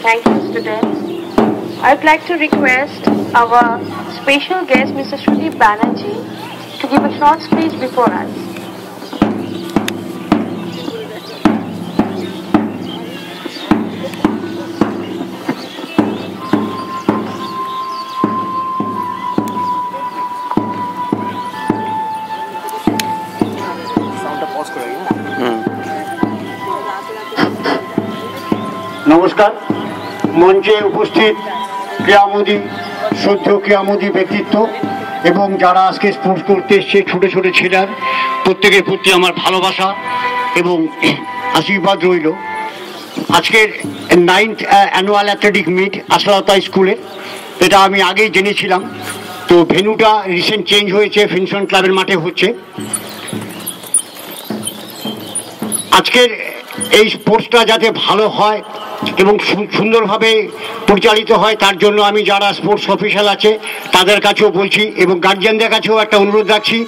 Thank you, students. I would like to request our special guest, Mr. Shruti Banerjee, to give a short speech before us. নমস্কার। মঞ্চে উপস্থিত ক্রীড়ামোদী শ্রদ্ধেয় ক্রীড়ামোদী ব্যক্তিত্ব এবং যারা আজকে স্পোর্টস করতে এসছে ছোট ছোট ছেলের প্রত্যেকের প্রতি আমার ভালোবাসা এবং আশীর্বাদ রইল। আজকের 9th annual athletic meet Ashalata স্কুলে, এটা আমি আগেই জেনেছিলাম। তো ভেন্যুটা রিসেন্ট চেঞ্জ হয়েছে, ফিনশন ক্লাবের মাঠে হচ্ছে। আজকের এই স্পোর্টসটা যাতে ভালো হয় এবং সুন্দরভাবে পরিচালিত হয়, তার জন্য আমি যারা স্পোর্টস অফিশিয়াল আছে তাদের কাছেও বলছি এবং গার্জিয়ানদের কাছেও একটা অনুরোধ রাখছি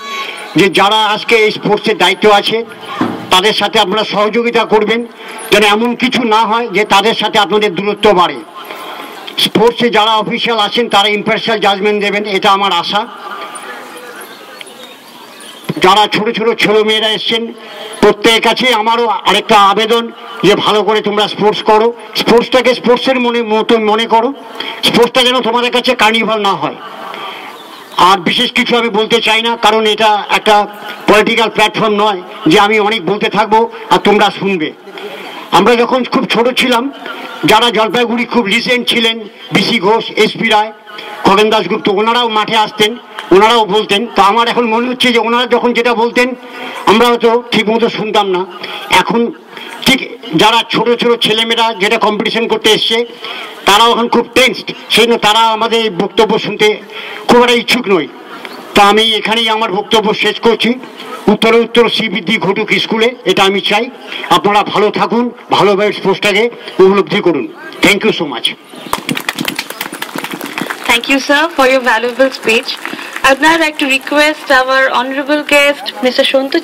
যে যারা আজকে এই স্পোর্টসের দায়িত্ব আছে তাদের সাথে আপনারা সহযোগিতা করবেন, যেন এমন কিছু না হয় যে তাদের সাথে আপনাদের দূরত্ব বাড়ে। স্পোর্টসে যারা অফিশিয়াল আছেন তারা ইম্পার্শিয়াল জাজমেন্ট দেবেন, এটা আমার আশা। যারা ছোট ছোট ছেলেমেয়েরা এসছেন প্রত্যেকের কাছে আমারও আরেকটা আবেদন যে ভালো করে তোমরা স্পোর্টস করো, স্পোর্টসটাকে স্পোর্টসের মতো মনে করো, স্পোর্টসটা যেন তোমাদের কাছে কার্নিভাল না হয়। আর বিশেষ কিছু আমি বলতে চাই না, কারণ এটা একটা পলিটিক্যাল প্ল্যাটফর্ম নয় যে আমি অনেক বলতে থাকবো আর তোমরা শুনবে। আমরা যখন খুব ছোট ছিলাম, যারা জলপাইগুড়ি খুব রিসেন্ট ছিলেন, বিসি ঘোষ, এসপি রায়, খগেন দাশগুপ্ত, ওনারাও মাঠে আসতেন, ওনারাও বলতেন। তো আমার এখন মনে হচ্ছে যে ওনারা যখন যেটা বলতেন আমরা হয়তো ঠিক মতো শুনতাম না। এখন ঠিক যারা ছোট ছোট ছেলেমেয়েরা যেটা কম্পিটিশন করতে এসছে তারাও এখন খুব টেন্সড, সেই জন্য তারা আমাদের এই বক্তব্য শুনতে খুব একটা ইচ্ছুক নয়। তা আমি এখানেই আমার বক্তব্য শেষ করছি। উত্তরে উত্তর শ্রীবৃদ্ধি ঘটুক স্কুলে, এটা আমি চাই। আপনারা ভালো থাকুন, ভালোভাবে স্পোর্টসটাকে উপলব্ধি করুন। Thank you so much. Thank you, sir, for your valuable speech. I would now like to request our honorable guest, Mr. Shontu